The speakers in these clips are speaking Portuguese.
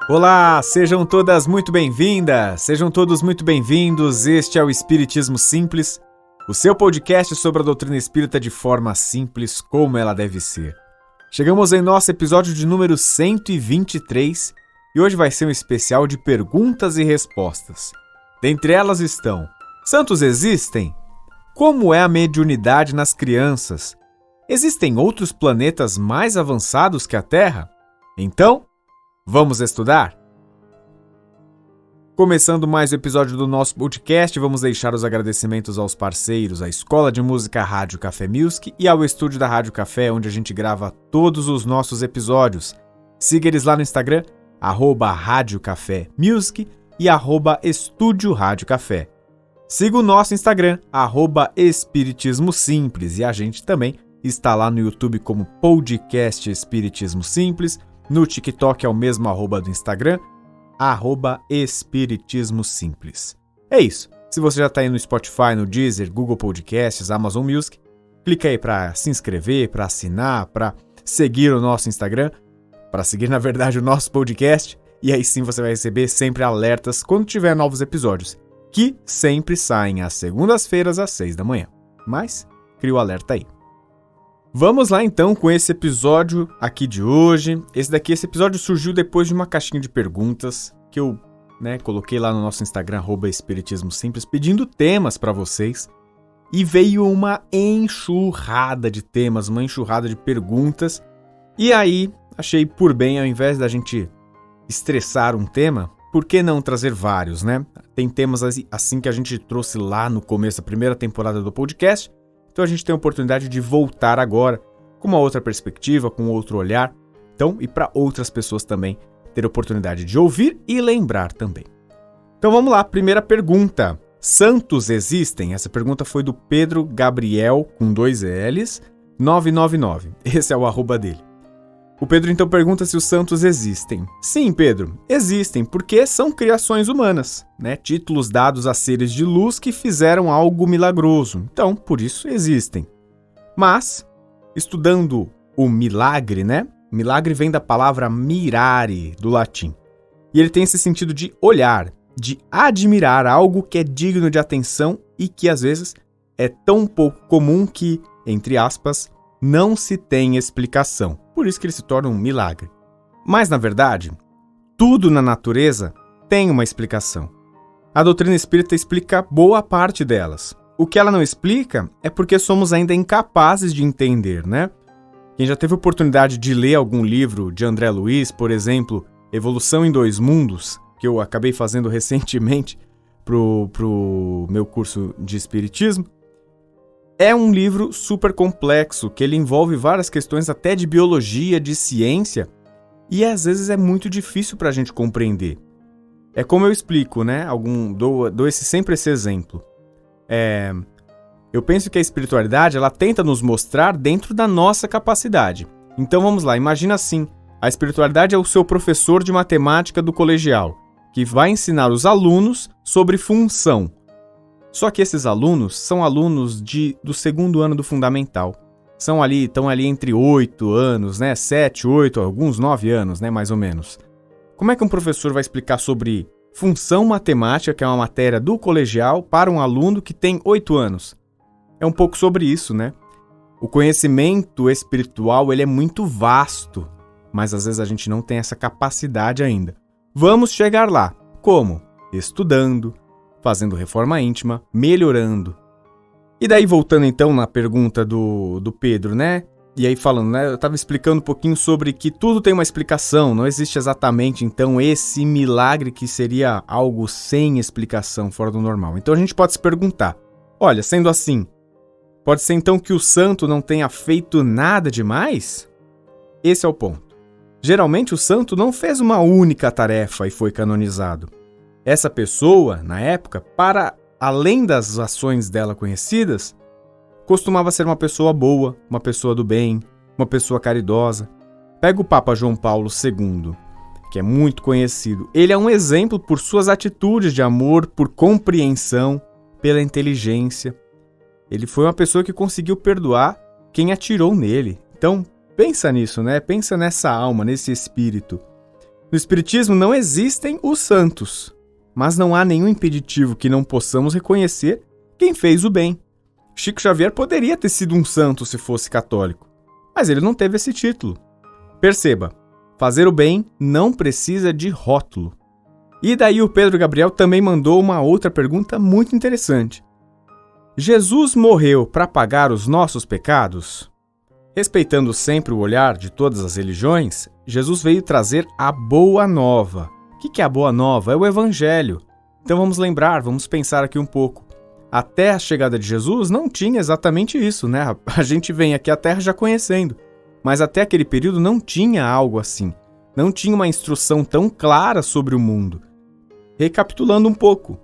Olá, sejam todas muito bem-vindas, sejam todos muito bem-vindos. Este é o Espiritismo Simples, o seu podcast sobre a doutrina espírita de forma simples, como ela deve ser. Chegamos em nosso episódio de número 123 e hoje vai ser um especial de perguntas e respostas. Dentre elas estão: santos existem? Como é a mediunidade nas crianças? Existem outros planetas mais avançados que a Terra? Então, vamos estudar? Começando mais um episódio do nosso podcast, vamos deixar os agradecimentos aos parceiros, à Escola de Música Rádio Café Music e ao estúdio da Rádio Café, onde a gente grava todos os nossos episódios. Siga eles lá no Instagram, @Rádio Café Music e @Estúdio Rádio Café. Siga o nosso Instagram, @Espiritismo Simples, e a gente também está lá no YouTube como Podcast Espiritismo Simples. No TikTok é o mesmo @ do Instagram, @Espiritismo Simples. É isso. Se você já está aí no Spotify, no Deezer, Google Podcasts, Amazon Music, clica aí para se inscrever, para assinar, para seguir o nosso Instagram, para seguir, na verdade, o nosso podcast, e aí sim você vai receber sempre alertas quando tiver novos episódios, que sempre saem às segundas-feiras às 6 da manhã. Mas, cria o alerta aí. Vamos lá então com esse episódio aqui de hoje. Esse episódio surgiu depois de uma caixinha de perguntas que eu coloquei lá no nosso Instagram, @Espiritismo Simples, pedindo temas para vocês. E veio uma enxurrada de temas, uma enxurrada de perguntas. E aí, achei por bem, ao invés da gente estressar um tema, por que não trazer vários, né? Tem temas assim que a gente trouxe lá no começo da primeira temporada do podcast. Então a gente tem a oportunidade de voltar agora com uma outra perspectiva, com outro olhar. Então, e para outras pessoas também ter a oportunidade de ouvir e lembrar também. Então vamos lá, primeira pergunta. Santos existem? Essa pergunta foi do Pedro Gabriel, com 2 L's, 999. Esse é o @ dele. O Pedro então pergunta se os santos existem. Sim, Pedro, existem, porque são criações humanas, né? Títulos dados a seres de luz que fizeram algo milagroso. Então, por isso existem. Mas, estudando o milagre, né? Milagre vem da palavra mirare, do latim. E ele tem esse sentido de olhar, de admirar algo que é digno de atenção e que, às vezes, é tão pouco comum que, entre aspas, não se tem explicação. Por isso que ele se torna um milagre. Mas, na verdade, tudo na natureza tem uma explicação. A doutrina espírita explica boa parte delas. O que ela não explica é porque somos ainda incapazes de entender, né? Quem já teve oportunidade de ler algum livro de André Luiz, por exemplo, Evolução em 2 Mundos, que eu acabei fazendo recentemente pro meu curso de Espiritismo, é um livro super complexo, que ele envolve várias questões até de biologia, de ciência, e às vezes é muito difícil para a gente compreender. É como eu explico, né? Dou sempre esse exemplo. Eu penso que a espiritualidade, ela tenta nos mostrar dentro da nossa capacidade. Então vamos lá, imagina assim, a espiritualidade é o seu professor de matemática do colegial, que vai ensinar os alunos sobre função. Só que esses alunos são alunos do 2º ano do fundamental. Estão ali entre 8 anos, né? 7, 8, alguns 9 anos, né? Mais ou menos. Como é que um professor vai explicar sobre função matemática, que é uma matéria do colegial, para um aluno que tem 8 anos? É um pouco sobre isso, né? O conhecimento espiritual, ele é muito vasto, mas às vezes a gente não tem essa capacidade ainda. Vamos chegar lá. Como? Estudando, fazendo reforma íntima, melhorando. E daí, voltando então na pergunta do Pedro, né? E aí falando, né? Eu estava explicando um pouquinho sobre que tudo tem uma explicação, não existe exatamente, então, esse milagre que seria algo sem explicação, fora do normal. Então a gente pode se perguntar, olha, sendo assim, pode ser então que o santo não tenha feito nada demais? Esse é o ponto. Geralmente o santo não fez uma única tarefa e foi canonizado. Essa pessoa, na época, para além das ações dela conhecidas, costumava ser uma pessoa boa, uma pessoa do bem, uma pessoa caridosa. Pega o Papa João Paulo II, que é muito conhecido. Ele é um exemplo por suas atitudes de amor, por compreensão, pela inteligência. Ele foi uma pessoa que conseguiu perdoar quem atirou nele. Então, pensa nisso, né? Pensa nessa alma, nesse espírito. No Espiritismo não existem os santos, mas não há nenhum impeditivo que não possamos reconhecer quem fez o bem. Chico Xavier poderia ter sido um santo se fosse católico, mas ele não teve esse título. Perceba, fazer o bem não precisa de rótulo. E daí o Pedro Gabriel também mandou uma outra pergunta muito interessante. Jesus morreu para pagar os nossos pecados? Respeitando sempre o olhar de todas as religiões, Jesus veio trazer a Boa Nova. O que é a Boa Nova? É o Evangelho. Então vamos lembrar, vamos pensar aqui um pouco. Até a chegada de Jesus não tinha exatamente isso, né? A gente vem aqui à Terra já conhecendo, mas até aquele período não tinha algo assim. Não tinha uma instrução tão clara sobre o mundo. Recapitulando um pouco,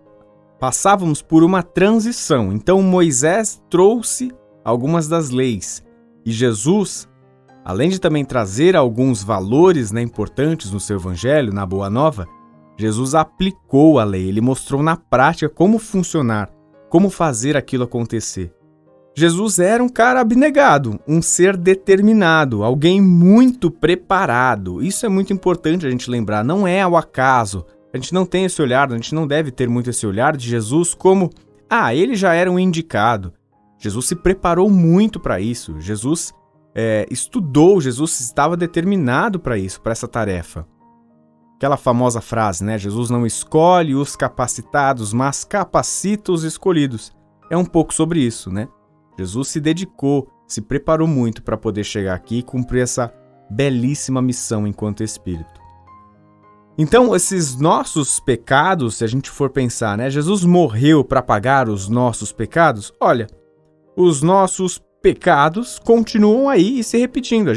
passávamos por uma transição. Então Moisés trouxe algumas das leis e Jesus, além de também trazer alguns valores, né, importantes no seu evangelho, na Boa Nova, Jesus aplicou a lei, ele mostrou na prática como funcionar, como fazer aquilo acontecer. Jesus era um cara abnegado, um ser determinado, alguém muito preparado. Isso é muito importante a gente lembrar, não é ao acaso. A gente não tem esse olhar, a gente não deve ter muito esse olhar de Jesus como, ele já era um indicado. Jesus se preparou muito para isso, Jesus estudou, Jesus estava determinado para isso, para essa tarefa. Aquela famosa frase, né? Jesus não escolhe os capacitados, mas capacita os escolhidos. É um pouco sobre isso, né? Jesus se dedicou, se preparou muito para poder chegar aqui e cumprir essa belíssima missão enquanto Espírito. Então, esses nossos pecados, se a gente for pensar, né? Jesus morreu para pagar os nossos pecados? Olha, os nossos pecados continuam aí e se repetindo.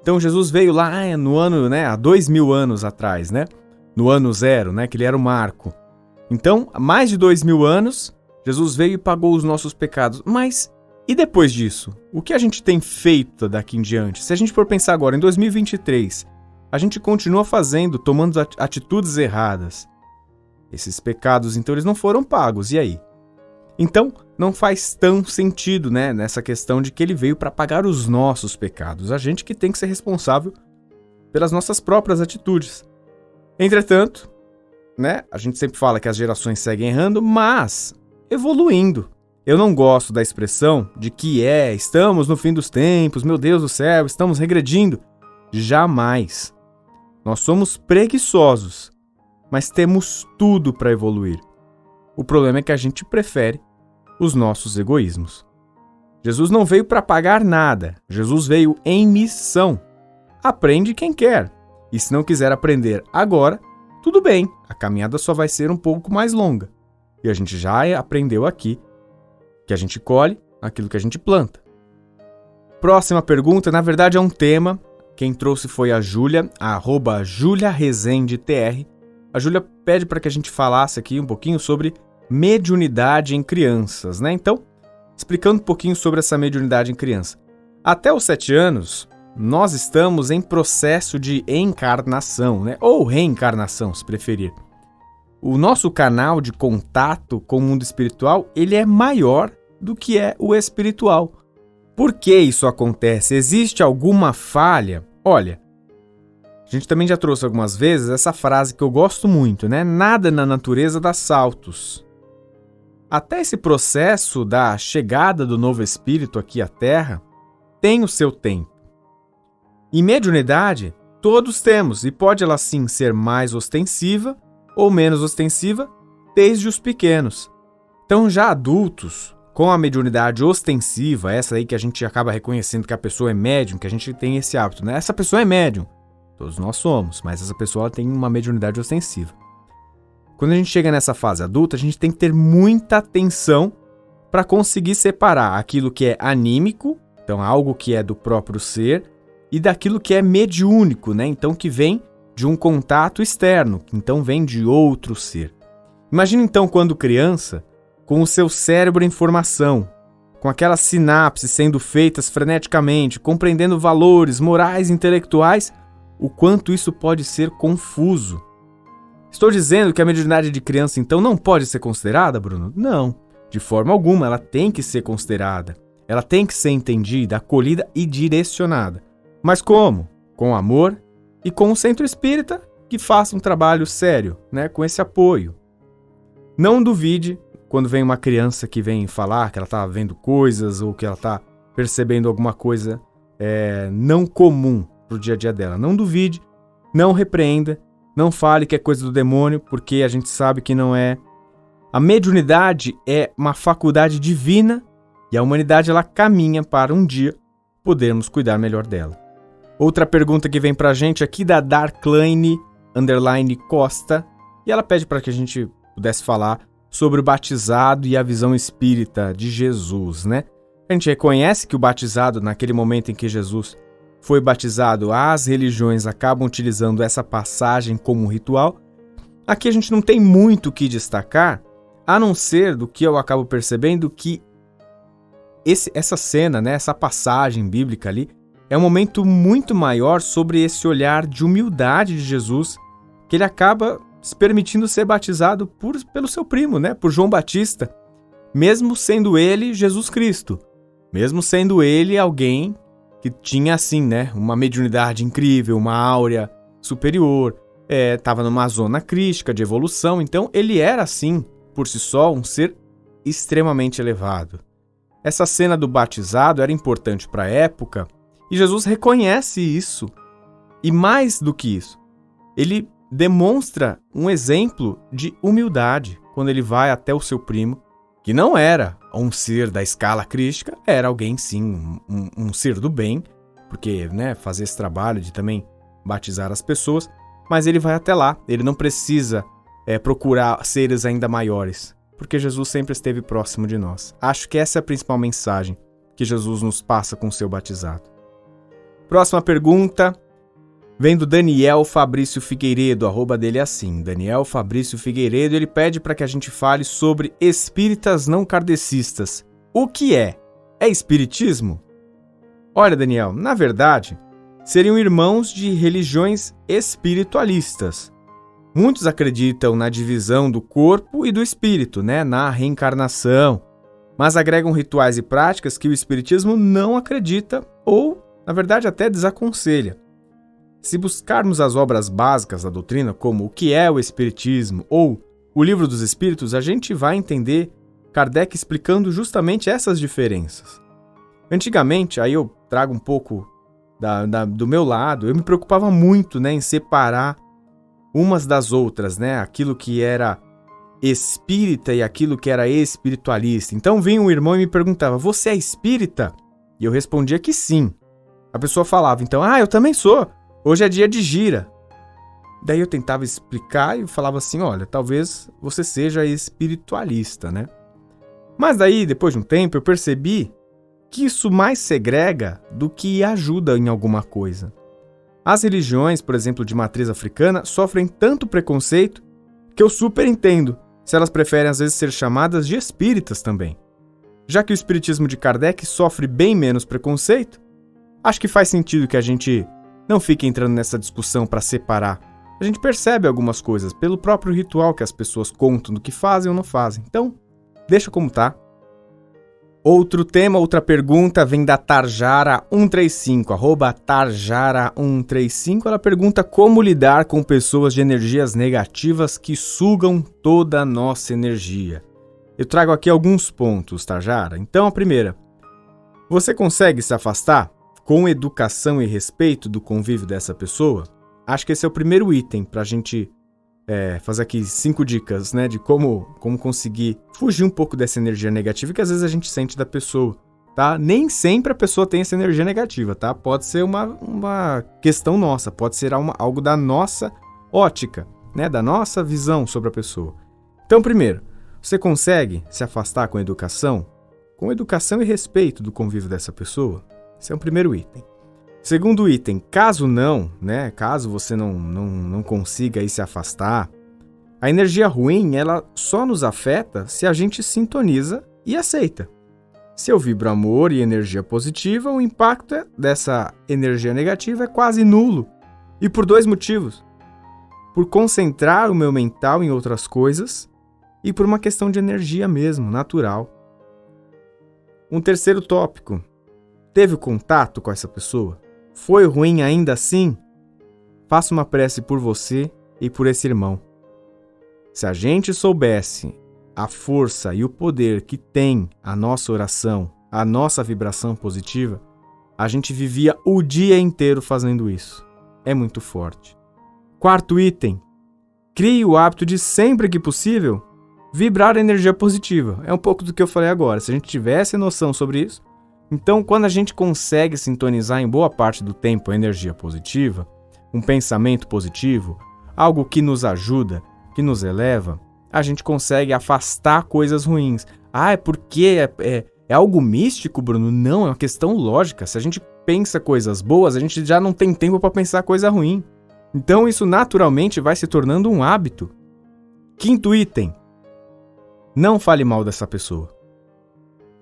Então Jesus veio lá no ano, né, há 2000 anos atrás, né? No ano zero, né, que ele era o marco. Então, há mais de 2000 anos, Jesus veio e pagou os nossos pecados. Mas e depois disso? O que a gente tem feito daqui em diante? Se a gente for pensar agora, em 2023, a gente continua tomando atitudes erradas. Esses pecados, então, eles não foram pagos. E aí? Então, não faz tão sentido, né, nessa questão de que ele veio para pagar os nossos pecados. A gente que tem que ser responsável pelas nossas próprias atitudes. Entretanto, né, a gente sempre fala que as gerações seguem errando, mas evoluindo. Eu não gosto da expressão de que estamos no fim dos tempos, meu Deus do céu, estamos regredindo. Jamais. Nós somos preguiçosos, mas temos tudo para evoluir. O problema é que a gente prefere os nossos egoísmos. Jesus não veio para pagar nada. Jesus veio em missão. Aprende quem quer. E se não quiser aprender agora, tudo bem. A caminhada só vai ser um pouco mais longa. E a gente já aprendeu aqui que a gente colhe aquilo que a gente planta. Próxima pergunta, na verdade é um tema. Quem trouxe foi a Júlia, @JuliaRezendetr. A Júlia pede para que a gente falasse aqui um pouquinho sobre mediunidade em crianças, né? Então, explicando um pouquinho sobre essa mediunidade em criança. Até os 7 anos, nós estamos em processo de encarnação, né? Ou reencarnação, se preferir. O nosso canal de contato com o mundo espiritual, ele é maior do que é o espiritual. Por que isso acontece? Existe alguma falha? Olha, a gente também já trouxe algumas vezes essa frase que eu gosto muito, né? Nada na natureza dá saltos. Até esse processo da chegada do novo espírito aqui à Terra tem o seu tempo. E mediunidade todos temos, e pode ela sim ser mais ostensiva ou menos ostensiva, desde os pequenos. Então já adultos, com a mediunidade ostensiva, essa aí que a gente acaba reconhecendo que a pessoa é médium, que a gente tem esse hábito, né? Essa pessoa é médium, todos nós somos, mas essa pessoa tem uma mediunidade ostensiva. Quando a gente chega nessa fase adulta, a gente tem que ter muita atenção para conseguir separar aquilo que é anímico, então algo que é do próprio ser, e daquilo que é mediúnico, né? Então que vem de um contato externo, que então vem de outro ser. Imagina então quando criança, com o seu cérebro em formação, com aquelas sinapses sendo feitas freneticamente, compreendendo valores morais e intelectuais, o quanto isso pode ser confuso. Estou dizendo que a mediunidade de criança, então, não pode ser considerada, Bruno? Não, de forma alguma, ela tem que ser considerada. Ela tem que ser entendida, acolhida e direcionada. Mas como? Com amor e com o centro espírita que faça um trabalho sério, né, com esse apoio. Não duvide quando vem uma criança que vem falar que ela está vendo coisas ou que ela está percebendo alguma coisa não comum para o dia a dia dela. Não duvide, não repreenda, não fale que é coisa do demônio, porque a gente sabe que não é. A mediunidade é uma faculdade divina e a humanidade ela caminha para um dia podermos cuidar melhor dela. Outra pergunta que vem pra gente aqui da Darklane_Costa, e ela pede para que a gente pudesse falar sobre o batizado e a visão espírita de Jesus, né? A gente reconhece que o batizado, naquele momento em que Jesus foi batizado, as religiões acabam utilizando essa passagem como ritual. Aqui a gente não tem muito o que destacar, a não ser do que eu acabo percebendo que essa cena, né, essa passagem bíblica ali, é um momento muito maior sobre esse olhar de humildade de Jesus, que ele acaba se permitindo ser batizado pelo seu primo, né, por João Batista, mesmo sendo ele Jesus Cristo, mesmo sendo ele alguém que tinha, assim, né, uma mediunidade incrível, uma áurea superior, estava numa zona crítica de evolução, então ele era, assim, por si só, um ser extremamente elevado. Essa cena do batizado era importante para a época e Jesus reconhece isso. E mais do que isso, ele demonstra um exemplo de humildade quando ele vai até o seu primo, que não era um ser da escala crística, era alguém sim, um ser do bem, porque, né, fazer esse trabalho de também batizar as pessoas, mas ele vai até lá, ele não precisa procurar seres ainda maiores, porque Jesus sempre esteve próximo de nós. Acho que essa é a principal mensagem que Jesus nos passa com o seu batizado. Próxima pergunta vem do Daniel Fabrício Figueiredo, arroba dele é assim, Daniel Fabrício Figueiredo, ele pede para que a gente fale sobre espíritas não kardecistas. O que é? É espiritismo? Olha, Daniel, na verdade, seriam irmãos de religiões espiritualistas. Muitos acreditam na divisão do corpo e do espírito, né, na reencarnação, mas agregam rituais e práticas que o espiritismo não acredita ou, na verdade, até desaconselha. Se buscarmos as obras básicas da doutrina, como o que é o Espiritismo ou o Livro dos Espíritos, a gente vai entender Kardec explicando justamente essas diferenças. Antigamente, aí eu trago um pouco do meu lado, eu me preocupava muito, né, em separar umas das outras, né, aquilo que era espírita e aquilo que era espiritualista. Então vinha um irmão e me perguntava, você é espírita? E eu respondia que sim. A pessoa falava, então, eu também sou. Hoje é dia de gira. Daí eu tentava explicar e eu falava assim, olha, talvez você seja espiritualista, né? Mas daí, depois de um tempo, eu percebi que isso mais segrega do que ajuda em alguma coisa. As religiões, por exemplo, de matriz africana, sofrem tanto preconceito que eu super entendo se elas preferem às vezes ser chamadas de espíritas também. Já que o espiritismo de Kardec sofre bem menos preconceito, acho que faz sentido que a gente não fique entrando nessa discussão para separar. A gente percebe algumas coisas pelo próprio ritual que as pessoas contam do que fazem ou não fazem. Então, deixa como tá. Outro tema, outra pergunta vem da Tarjara135, arroba Tarjara135. Ela pergunta como lidar com pessoas de energias negativas que sugam toda a nossa energia. Eu trago aqui alguns pontos, Tarjara. Então, a primeira, você consegue se afastar com educação e respeito do convívio dessa pessoa? Acho que esse é o primeiro item para a gente fazer aqui 5 dicas, né, de como conseguir fugir um pouco dessa energia negativa que às vezes a gente sente da pessoa, tá? Nem sempre a pessoa tem essa energia negativa, tá? Pode ser uma questão nossa, pode ser algo da nossa ótica, né, da nossa visão sobre a pessoa. Então, primeiro, você consegue se afastar com educação e respeito do convívio dessa pessoa? Esse é o primeiro item. Segundo item, caso não, né, caso você não consiga aí se afastar, a energia ruim, ela só nos afeta se a gente sintoniza e aceita. Se eu vibro amor e energia positiva, o impacto dessa energia negativa é quase nulo. E por 2 motivos. Por concentrar o meu mental em outras coisas e por uma questão de energia mesmo, natural. Um terceiro tópico. Teve contato com essa pessoa? Foi ruim ainda assim? Faça uma prece por você e por esse irmão. Se a gente soubesse a força e o poder que tem a nossa oração, a nossa vibração positiva, a gente vivia o dia inteiro fazendo isso. É muito forte. Quarto item, crie o hábito de sempre que possível vibrar energia positiva. É um pouco do que eu falei agora. Se a gente tivesse noção sobre isso, então quando a gente consegue sintonizar em boa parte do tempo a energia positiva, um pensamento positivo, algo que nos ajuda, que nos eleva, a gente consegue afastar coisas ruins. É porque é algo místico, Bruno? Não, é uma questão lógica. Se a gente pensa coisas boas, a gente já não tem tempo para pensar coisa ruim. Então isso naturalmente vai se tornando um hábito. Quinto item, não fale mal dessa pessoa.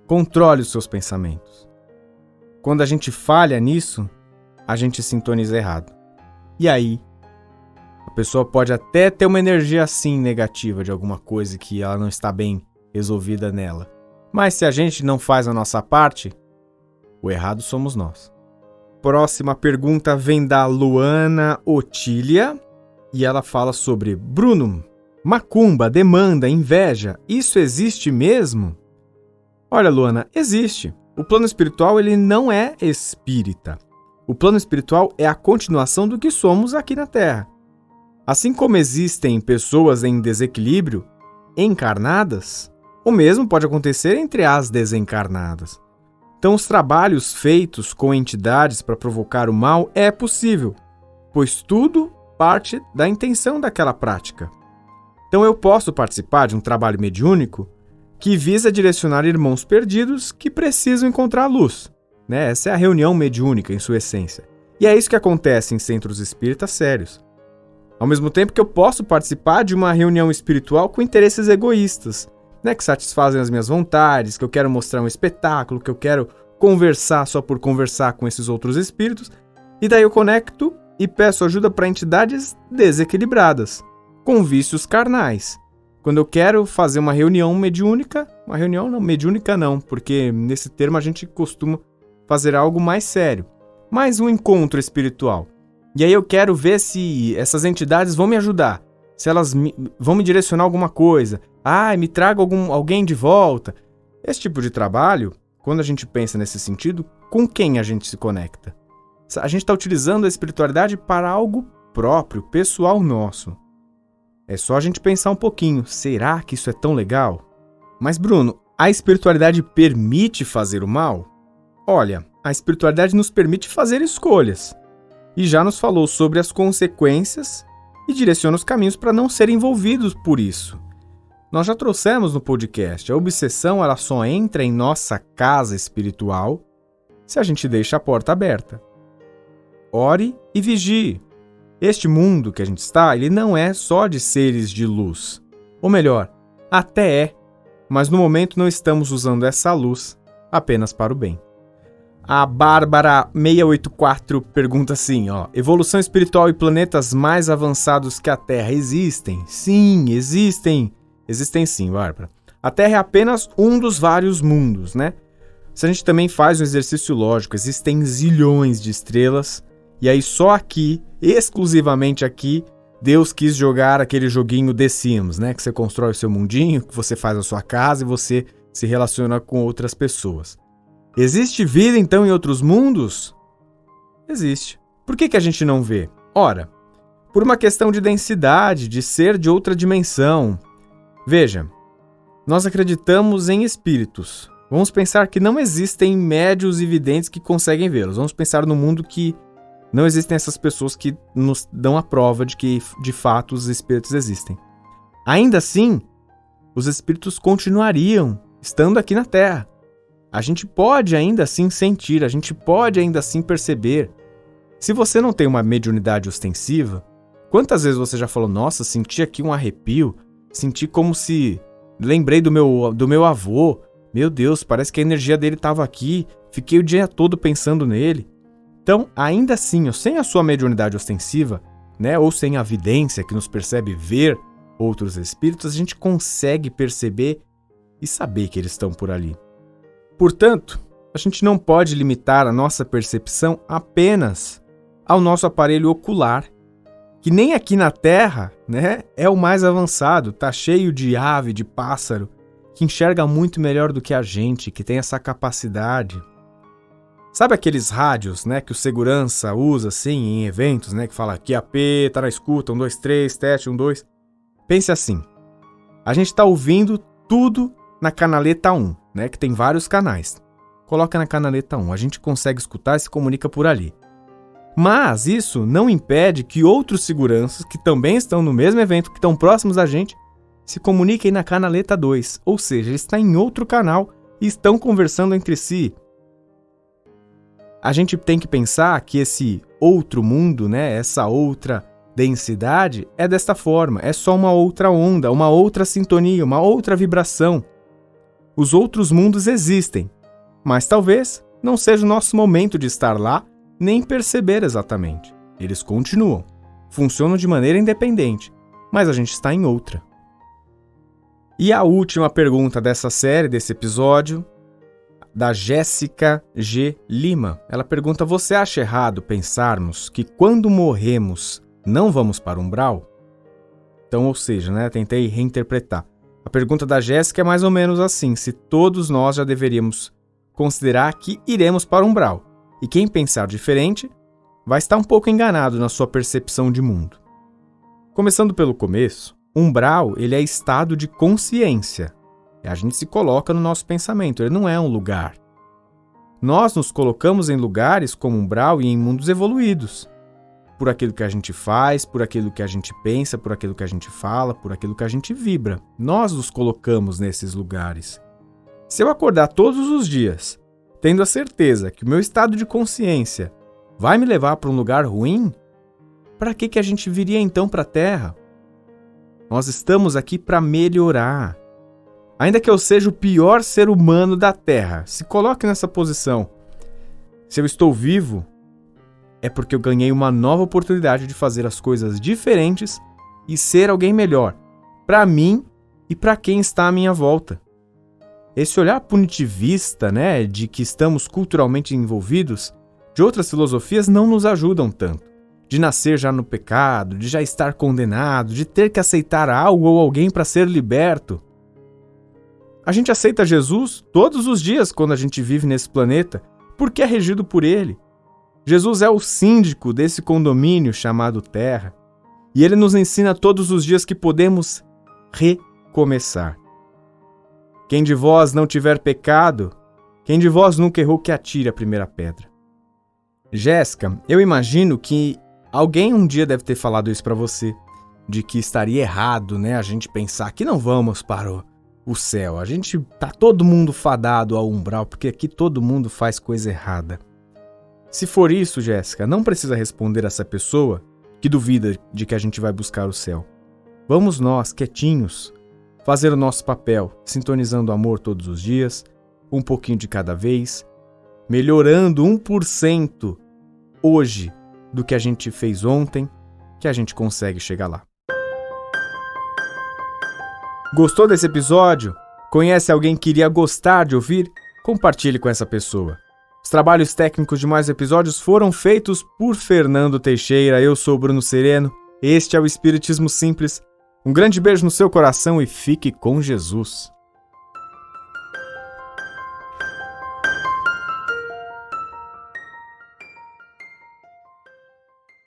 Controle os seus pensamentos. Quando a gente falha nisso, a gente sintoniza errado. E aí, a pessoa pode até ter uma energia assim negativa de alguma coisa que ela não está bem resolvida nela. Mas se a gente não faz a nossa parte, o errado somos nós. Próxima pergunta vem da Luana Otília e ela fala sobre: Bruno, macumba, demanda, inveja, isso existe mesmo? Olha, Luana, existe. O plano espiritual ele não é espírita. O plano espiritual é a continuação do que somos aqui na Terra. Assim como existem pessoas em desequilíbrio encarnadas, o mesmo pode acontecer entre as desencarnadas. Então, os trabalhos feitos com entidades para provocar o mal é possível, pois tudo parte da intenção daquela prática. Então, eu posso participar de um trabalho mediúnico que visa direcionar irmãos perdidos que precisam encontrar a luz. Essa é a reunião mediúnica em sua essência. E é isso que acontece em centros espíritas sérios. Ao mesmo tempo que eu posso participar de uma reunião espiritual com interesses egoístas, que satisfazem as minhas vontades, que eu quero mostrar um espetáculo, que eu quero conversar só por conversar com esses outros espíritos, e daí eu conecto e peço ajuda para entidades desequilibradas, com vícios carnais. Quando eu quero fazer uma reunião mediúnica, mediúnica não, porque nesse termo a gente costuma fazer algo mais sério, mas um encontro espiritual. E aí eu quero ver se essas entidades vão me ajudar, se elas vão me direcionar alguma coisa. Me traga alguém de volta. Esse tipo de trabalho, quando a gente pensa nesse sentido, com quem a gente se conecta? A gente está utilizando a espiritualidade para algo próprio, pessoal nosso. É só a gente pensar um pouquinho, será que isso é tão legal? Mas Bruno, a espiritualidade permite fazer o mal? Olha, a espiritualidade nos permite fazer escolhas. E já nos falou sobre as consequências e direciona os caminhos para não ser envolvidos por isso. Nós já trouxemos no podcast, a obsessão ela só entra em nossa casa espiritual se a gente deixa a porta aberta. Ore e vigie. Este mundo que a gente está, ele não é só de seres de luz. Ou melhor, até é, mas no momento não estamos usando essa luz apenas para o bem. A Bárbara 684 pergunta assim, evolução espiritual e planetas mais avançados que a Terra existem? Sim, existem. Existem sim, Bárbara. A Terra é apenas um dos vários mundos, Se a gente também faz um exercício lógico, existem zilhões de estrelas, e aí só aqui, exclusivamente aqui, Deus quis jogar aquele joguinho The Sims, Que você constrói o seu mundinho, que você faz a sua casa e você se relaciona com outras pessoas. Existe vida, então, em outros mundos? Existe. Por que a gente não vê? Ora, por uma questão de densidade, de ser de outra dimensão. Veja, nós acreditamos em espíritos. Vamos pensar que não existem médiuns e videntes que conseguem vê-los. Vamos pensar no mundo que não existem essas pessoas que nos dão a prova de que, de fato, os espíritos existem. Ainda assim, os espíritos continuariam estando aqui na Terra. A gente pode ainda assim sentir, a gente pode ainda assim perceber. Se você não tem uma mediunidade ostensiva, quantas vezes você já falou, nossa, senti aqui um arrepio, senti como se... Lembrei do meu avô, meu Deus, parece que a energia dele estava aqui, fiquei o dia todo pensando nele. Então, ainda assim, sem a sua mediunidade ostensiva, ou sem a vidência que nos percebe ver outros espíritos, a gente consegue perceber e saber que eles estão por ali. Portanto, a gente não pode limitar a nossa percepção apenas ao nosso aparelho ocular, que nem aqui na Terra, né, é o mais avançado, tá cheio de ave, de pássaro, que enxerga muito melhor do que a gente, que tem essa capacidade. Sabe aqueles rádios, né, que o segurança usa assim em eventos, né, que fala aqui AP, tá na escuta, 1, 2, 3, teste, 1, 2. Pense assim, a gente tá ouvindo tudo na canaleta 1, né, que tem vários canais. Coloca na canaleta 1, a gente consegue escutar e se comunica por ali. Mas isso não impede que outros seguranças, que também estão no mesmo evento, que estão próximos a gente, se comuniquem na canaleta 2, ou seja, eles estão em outro canal e estão conversando entre si. A gente tem que pensar que esse outro mundo, né, essa outra densidade, é desta forma, é só uma outra onda, uma outra sintonia, uma outra vibração. Os outros mundos existem, mas talvez não seja o nosso momento de estar lá, nem perceber exatamente. Eles continuam, funcionam de maneira independente, mas a gente está em outra. E a última pergunta dessa série, desse episódio, da Jéssica G. Lima. Ela pergunta: você acha errado pensarmos que quando morremos não vamos para o umbral? Então, ou seja, né, tentei reinterpretar. A pergunta da Jéssica é mais ou menos assim: se todos nós já deveríamos considerar que iremos para o umbral. E quem pensar diferente vai estar um pouco enganado na sua percepção de mundo. Começando pelo começo, umbral ele é estado de consciência. A gente se coloca no nosso pensamento, ele não é um lugar. Nós nos colocamos em lugares como umbral e em mundos evoluídos. Por aquilo que a gente faz, por aquilo que a gente pensa, por aquilo que a gente fala, por aquilo que a gente vibra. Nós nos colocamos nesses lugares. Se eu acordar todos os dias tendo a certeza que o meu estado de consciência vai me levar para um lugar ruim, para que a gente viria então para a Terra? Nós estamos aqui para melhorar. Ainda que eu seja o pior ser humano da Terra, se coloque nessa posição. Se eu estou vivo, é porque eu ganhei uma nova oportunidade de fazer as coisas diferentes e ser alguém melhor, para mim e para quem está à minha volta. Esse olhar punitivista, né, de que estamos culturalmente envolvidos, de outras filosofias não nos ajudam tanto. De nascer já no pecado, de já estar condenado, de ter que aceitar algo ou alguém para ser liberto. A gente aceita Jesus todos os dias quando a gente vive nesse planeta, porque é regido por ele. Jesus é o síndico desse condomínio chamado Terra, e ele nos ensina todos os dias que podemos recomeçar. Quem de vós não tiver pecado, quem de vós nunca errou, que atire a primeira pedra. Jéssica, eu imagino que alguém um dia deve ter falado isso para você, de que estaria errado, né, a gente pensar que não vamos para o céu. A gente tá todo mundo fadado ao umbral, porque aqui todo mundo faz coisa errada. Se for isso, Jéssica, não precisa responder a essa pessoa que duvida de que a gente vai buscar o céu. Vamos nós, quietinhos, fazer o nosso papel, sintonizando o amor todos os dias, um pouquinho de cada vez, melhorando 1% hoje do que a gente fez ontem, que a gente consegue chegar lá. Gostou desse episódio? Conhece alguém que iria gostar de ouvir? Compartilhe com essa pessoa. Os trabalhos técnicos de mais episódios foram feitos por Fernando Teixeira. Eu sou Bruno Sereno. Este é o Espiritismo Simples. Um grande beijo no seu coração e fique com Jesus.